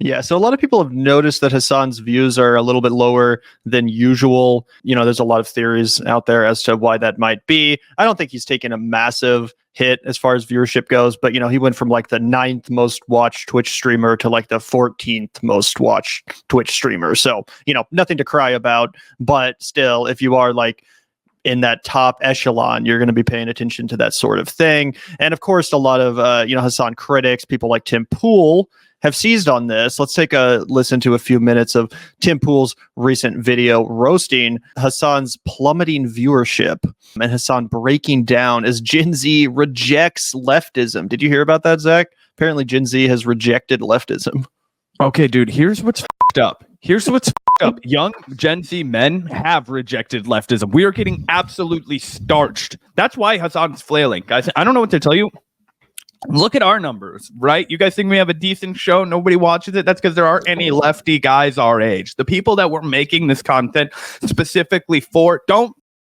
Yeah, so a lot of people have noticed that Hassan's views are a little bit lower than usual. There's a lot of theories out there as to why that might be. I don't think he's taken a massive hit as far as viewership goes, but he went from like the 9th most watched Twitch streamer to like the 14th most watched Twitch streamer. So, nothing to cry about, but still, if you are like in that top echelon, you're going to be paying attention to that sort of thing. And of course, a lot of, Hassan critics, people like Tim Pool, have seized on this. Let's take a listen to a few minutes of Tim Pool's recent video roasting Hassan's plummeting viewership and Hassan breaking down as Gen Z rejects leftism. Did you hear about that, Zach? Apparently Gen Z has rejected leftism. Okay, dude, here's what's fucked up. Young Gen Z men have rejected leftism. We are getting absolutely starched. That's why Hassan's flailing. Guys, I don't know what to tell you. Look at our numbers, right? You guys think we have a decent show? Nobody watches it. That's because there aren't any lefty guys our age. The people that we're making this content specifically for don't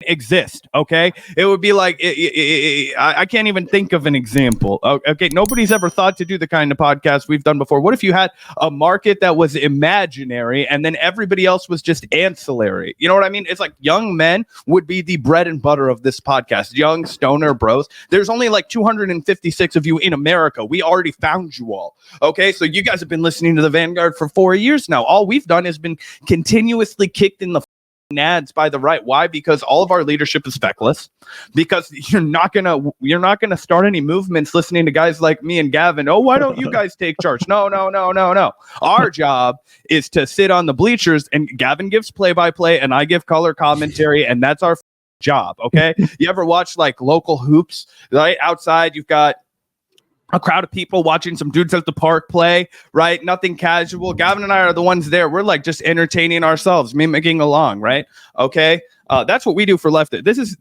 exist, okay? It would be like, I can't even think of an example. Okay, nobody's ever thought to do the kind of podcast we've done before. What if you had a market that was imaginary and then everybody else was just ancillary? You know what I mean? It's like young men would be the bread and butter of this podcast. Young stoner bros. There's only like 256 of you in America. We already found you all. Okay, so you guys have been listening to the Vanguard for 4 years now. All we've done has been continuously kicked in the nads by the right. Why? Because all of our leadership is feckless. Because you're not gonna start any movements listening to guys like me and Gavin. Oh, why don't you guys take charge? No. Our job is to sit on the bleachers, and Gavin gives play-by-play, and I give color commentary, and that's our job. Okay. You ever watch like local hoops? Right outside, you've got a crowd of people watching some dudes at the park play, right? Nothing casual. Gavin and I are the ones there. We're like just entertaining ourselves, mimicking along, right? Okay. That's what we do for left. This is,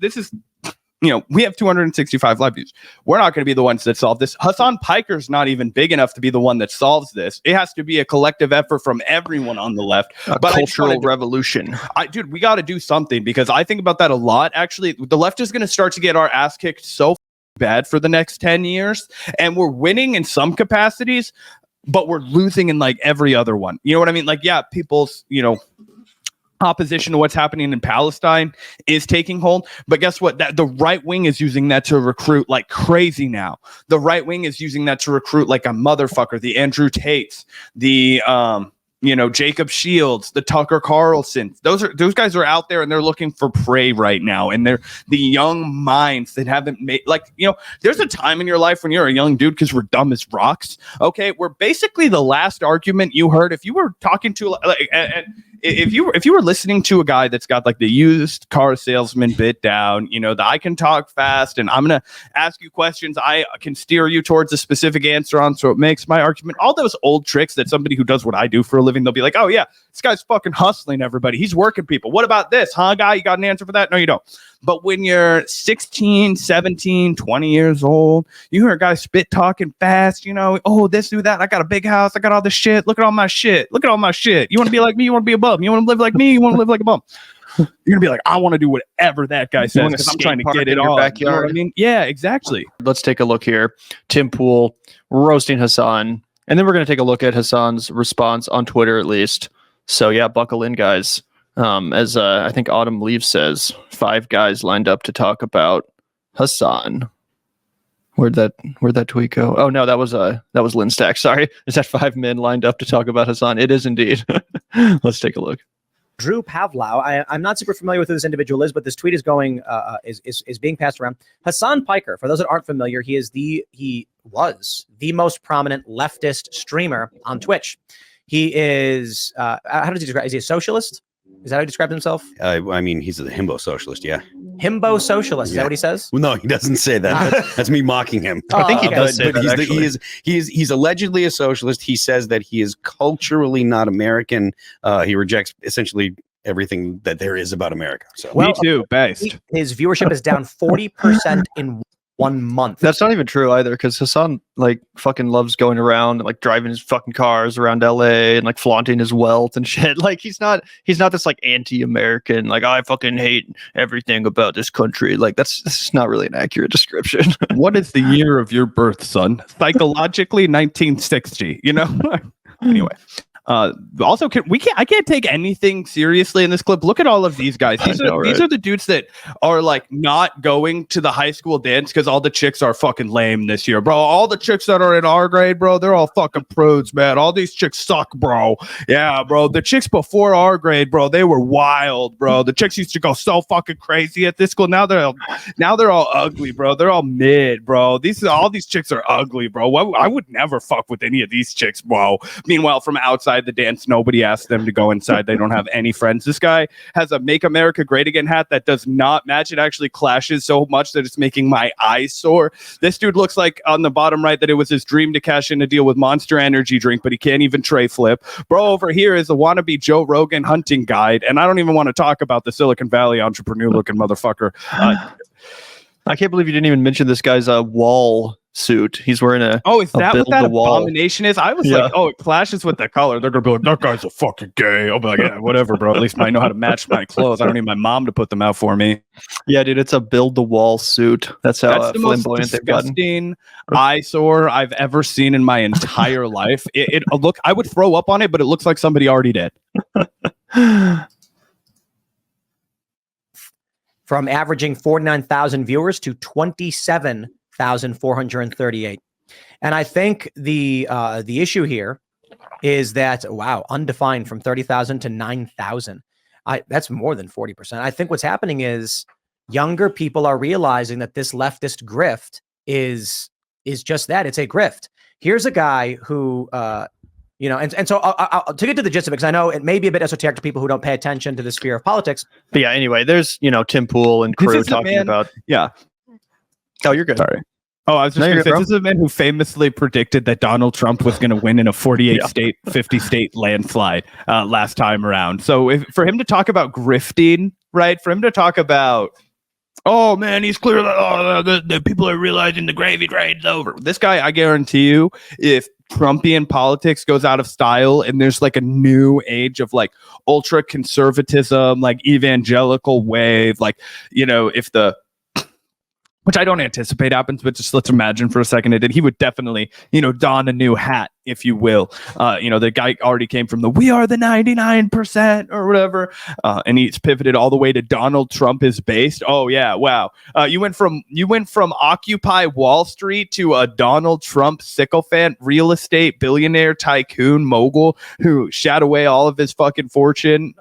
we have 265 live views. We're not going to be the ones that solve this. Hassan Piker's not even big enough to be the one that solves this. It has to be a collective effort from everyone on the left. But cultural revolution. Dude, we got to do something, because I think about that a lot. Actually, the left is going to start to get our ass kicked so bad for the next 10 years, and we're winning in some capacities, but we're losing in like every other one. You know what I mean? Like, yeah, people's, opposition to what's happening in Palestine is taking hold, but guess what? That the right wing is using that to recruit like crazy now. The right wing is using that to recruit like a motherfucker. The Andrew Tates, the Jacob Shields, the Tucker Carlson. Those guys are out there and they're looking for prey right now. And they're the young minds that haven't made, there's a time in your life when you're a young dude, because we're dumb as rocks. Okay. We're basically the last argument you heard. If you were talking to if you were listening to a guy that's got like the used car salesman bit down, the I can talk fast and I'm going to ask you questions, I can steer you towards a specific answer on, so it makes my argument, all those old tricks that somebody who does what I do for a living, they'll be like, oh yeah, this guy's fucking hustling everybody. He's working people. What about this, huh, guy? You got an answer for that? No, you don't. But when you're 16, 17, 20 years old, you hear a guy spit talking fast, oh, this, do that. I got a big house. I got all this shit. Look at all my shit. You want to be like me? You want to be a bum? You want to live like me? You want to live like a bum? You're going to be like, I want to do whatever that guy says, because I'm trying to get it all. Backyard. You know what I mean? Yeah, exactly. Let's take a look here. Tim Pool roasting Hassan. And then we're going to take a look at Hassan's response on Twitter, at least. So yeah, buckle in, guys. As I think Autumn Leaves says, 5 guys lined up to talk about Hassan. Where'd that tweet go? Oh no, that was Lynn Stack. Sorry, is that 5 men lined up to talk about Hassan? It is indeed. Let's take a look. Drew Pavlau. I'm not super familiar with who this individual is, but this tweet is going is being passed around. Hassan Piker, for those that aren't familiar, he was the most prominent leftist streamer on Twitch. He is how does he describe? Is he a socialist? Is that how he describes himself? I mean, he's a himbo socialist, yeah. Himbo socialist, is that what he says? Well, no, he doesn't say that. That's me mocking him. I think he does say but that, he's allegedly a socialist. He says that he is culturally not American. He rejects essentially everything that there is about America. So me too, based. His viewership is down 40% in 1 month. That's not even true either, because Hassan fucking loves going around and driving his fucking cars around LA and flaunting his wealth and shit. He's not this anti-American, I fucking hate everything about this country. That's not really an accurate description. What is the year of your birth, son? Psychologically 1960, Anyway. Also, I can't take anything seriously in this clip. Look at all of these guys. These are the dudes that are like not going to the high school dance because all the chicks are fucking lame this year, bro. All the chicks that are in our grade, bro, they're all fucking prudes, man. All these chicks suck, bro. Yeah, bro. The chicks before our grade, bro, they were wild, bro. The chicks used to go so fucking crazy at this school. Now they're all ugly, bro. They're all mid, bro. All these chicks are ugly, bro. I would never fuck with any of these chicks, bro. Meanwhile, from outside the dance, nobody asked them to go inside. They don't have any friends. This guy has a Make America Great Again hat that does not match. It actually clashes so much that it's making my eyes sore. This dude looks like on the bottom right that it was his dream to cash in a deal with Monster Energy drink, but he can't even tray flip. Bro over here is a wannabe Joe Rogan hunting guide, and I don't even want to talk about the Silicon Valley entrepreneur looking motherfucker. I can't believe you didn't even mention this guy's wall suit. He's wearing a is that what that wall abomination is? I was like, it clashes with the color. They're gonna be like, that guy's a fucking gay. I'll be like, yeah, whatever, bro. At least I know how to match my clothes. I don't need my mom to put them out for me. Yeah, dude, it's a build the wall suit. That's how the most disgusting eyesore I've ever seen in my entire life. I would throw up on it, but it looks like somebody already did. From averaging 49,000 viewers to 27,438. And I think the issue here is that, undefined from 30,000 to 9,000. That's more than 40%. I think what's happening is younger people are realizing that this leftist grift is just that. It's a grift. Here's a guy who, and so I'll to get to the gist of it, because I know it may be a bit esoteric to people who don't pay attention to the sphere of politics. But yeah, anyway, there's, Tim Pool and crew talking about. Yeah. Oh, you're good. Sorry. Oh, I was just going to say, this is a man who famously predicted that Donald Trump was going to win in a 48-state, 50-state landslide last time around. So for him to talk about grifting, right, for him to talk about, oh, man, he's clearly, the people are realizing the gravy train's over. This guy, I guarantee you, if Trumpian politics goes out of style and there's like a new age of like ultra conservatism, like evangelical wave, like, which I don't anticipate happens, but just let's imagine for a second that he would definitely, don a new hat, if you will. The guy already came from the "we are the 99% or whatever, and he's pivoted all the way to Donald Trump is based. Oh yeah, wow. You went from Occupy Wall Street to a Donald Trump sycophant, real estate billionaire tycoon mogul who shat away all of his fucking fortune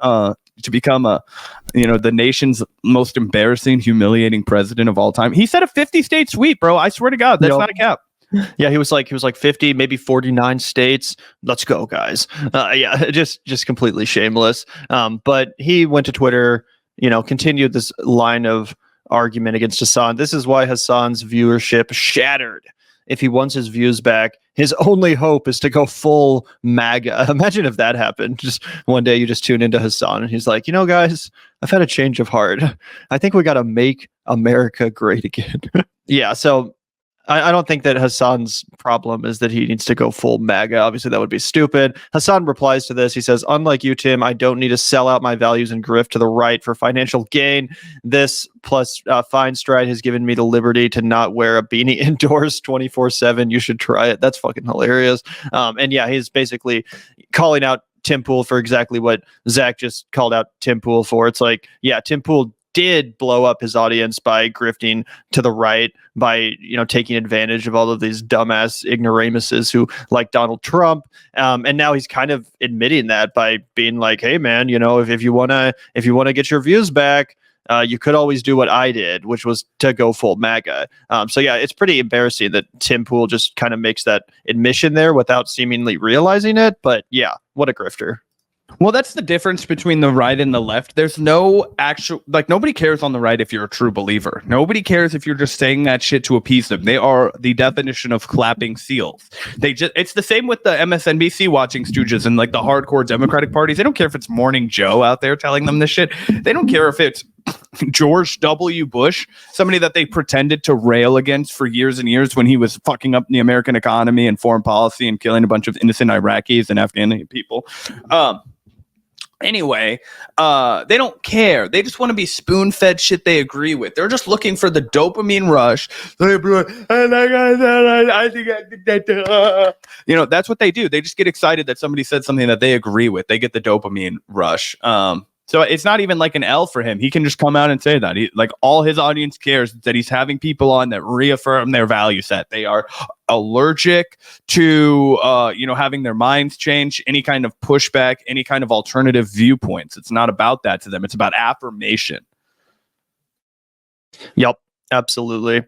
to become the nation's most embarrassing, humiliating president of all time. He said a 50-state sweep, bro. I swear to God, that's not a cap. Yeah, he was like 50, maybe 49 states. Let's go, guys. Just completely shameless. But he went to Twitter, continued this line of argument against Hassan. This is why Hassan's viewership shattered. If he wants his views back, his only hope is to go full MAGA. Imagine if that happened. Just one day you just tune into Hassan and he's like, guys, I've had a change of heart. I think we got to make America great again. Yeah, so I don't think that Hassan's problem is that he needs to go full MAGA. Obviously, that would be stupid. Hassan replies to this. He says, unlike you, Tim, I don't need to sell out my values and grift to the right for financial gain. This plus Fine Stride has given me the liberty to not wear a beanie indoors 24/7. You should try it. That's fucking hilarious. And yeah, he's basically calling out Tim Pool for exactly what Zach just called out Tim Pool for. It's like, yeah, Tim Pool did blow up his audience by grifting to the right, by taking advantage of all of these dumbass ignoramuses who like Donald Trump, and now he's kind of admitting that by being like, hey man, if you want to get your views back, you could always do what I did, which was to go full MAGA. So yeah, it's pretty embarrassing that Tim Pool just kind of makes that admission there without seemingly realizing it. But yeah, what a grifter. Well, that's the difference between the right and the left. There's no actual, nobody cares on the right if you're a true believer. Nobody cares if you're just saying that shit to appease them. They are the definition of clapping seals. It's the same with the MSNBC watching stooges and the hardcore Democratic parties. They don't care if it's Morning Joe out there telling them this shit. They don't care if it's George W. Bush, somebody that they pretended to rail against for years and years when he was fucking up the American economy and foreign policy and killing a bunch of innocent Iraqis and Afghan people. Anyway, they don't care. They just want to be spoon-fed shit they agree with. They're just looking for the dopamine rush. I think I did that. You know, that's what they do. They just get excited that somebody said something that they agree with. They get the dopamine rush. So it's not even like an L for him. He can just come out and say that. Like all his audience cares that he's having people on that reaffirm their value set. They are allergic to, having their minds change, any kind of pushback, any kind of alternative viewpoints. It's not about that to them. It's about affirmation. Yep, absolutely.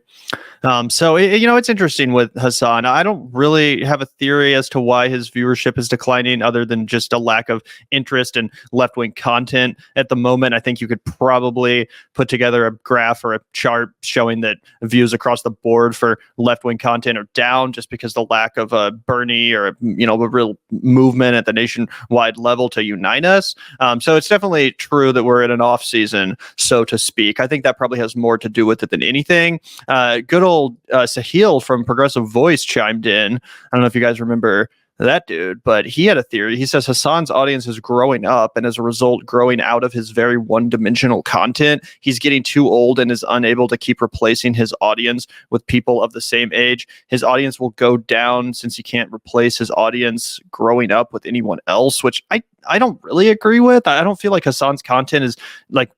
So it's interesting with Hasan. I don't really have a theory as to why his viewership is declining other than just a lack of interest in left-wing content at the moment. I think you could probably put together a graph or a chart showing that views across the board for left-wing content are down just because the lack of a Bernie or a real movement at the nationwide level to unite us. So it's definitely true that we're in an off season, so to speak. I think that probably has more to do with it than anything. Good old Sahil from Progressive Voice chimed in. I don't know if you guys remember that dude, but he had a theory. He says Hasan's audience is growing up, and as a result, growing out of his very one-dimensional content. He's getting too old and is unable to keep replacing his audience with people of the same age. His audience will go down since he can't replace his audience growing up with anyone else, which I don't really agree with. I don't feel like Hasan's content is like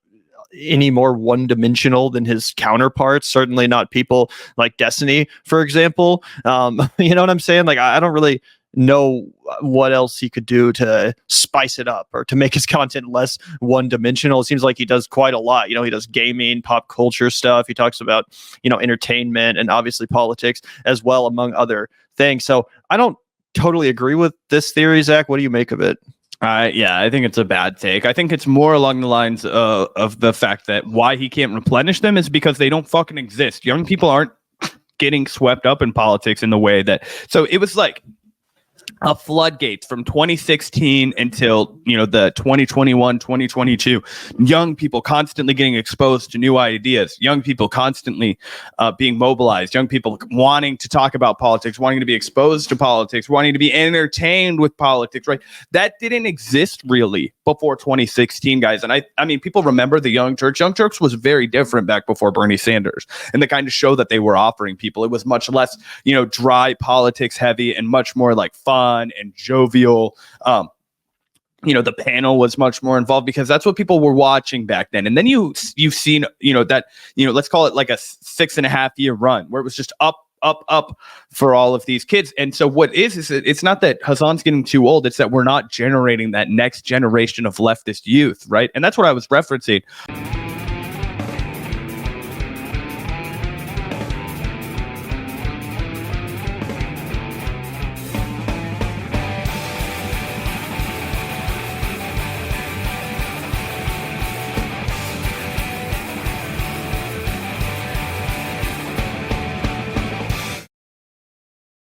any more one-dimensional than his counterparts. Certainly not people like Destiny, for example. You know what I'm saying? Like, I don't really know what else he could do to spice it up or to make his content less one-dimensional. It seems like he does quite a lot. He does gaming, pop culture stuff. He talks about, entertainment and obviously politics as well, among other things. So I don't totally agree with this theory, Zach. What do you make of it? I think it's a bad take. I think it's more along the lines of the fact that why he can't replenish them is because they don't fucking exist. Young people aren't getting swept up in politics in the way that. So it was like a floodgates from 2016 until the 2021 2022. Young people constantly getting exposed to new ideas, young people constantly being mobilized, young people wanting to talk about politics, wanting to be exposed to politics, wanting to be entertained with politics, right? That didn't exist really before 2016, guys. And I mean people remember the Young Turks. Young Turks was very different back before Bernie Sanders and the kind of show that they were offering people. It was much less dry politics heavy and much more like fun and jovial. The panel was much more involved because that's what people were watching back then. And then you've seen, that, let's call it like a 6.5 year run where it was just up for all of these kids. And so what is it's not that Hasan's getting too old. It's that we're not generating that next generation of leftist youth. Right. And that's what I was referencing.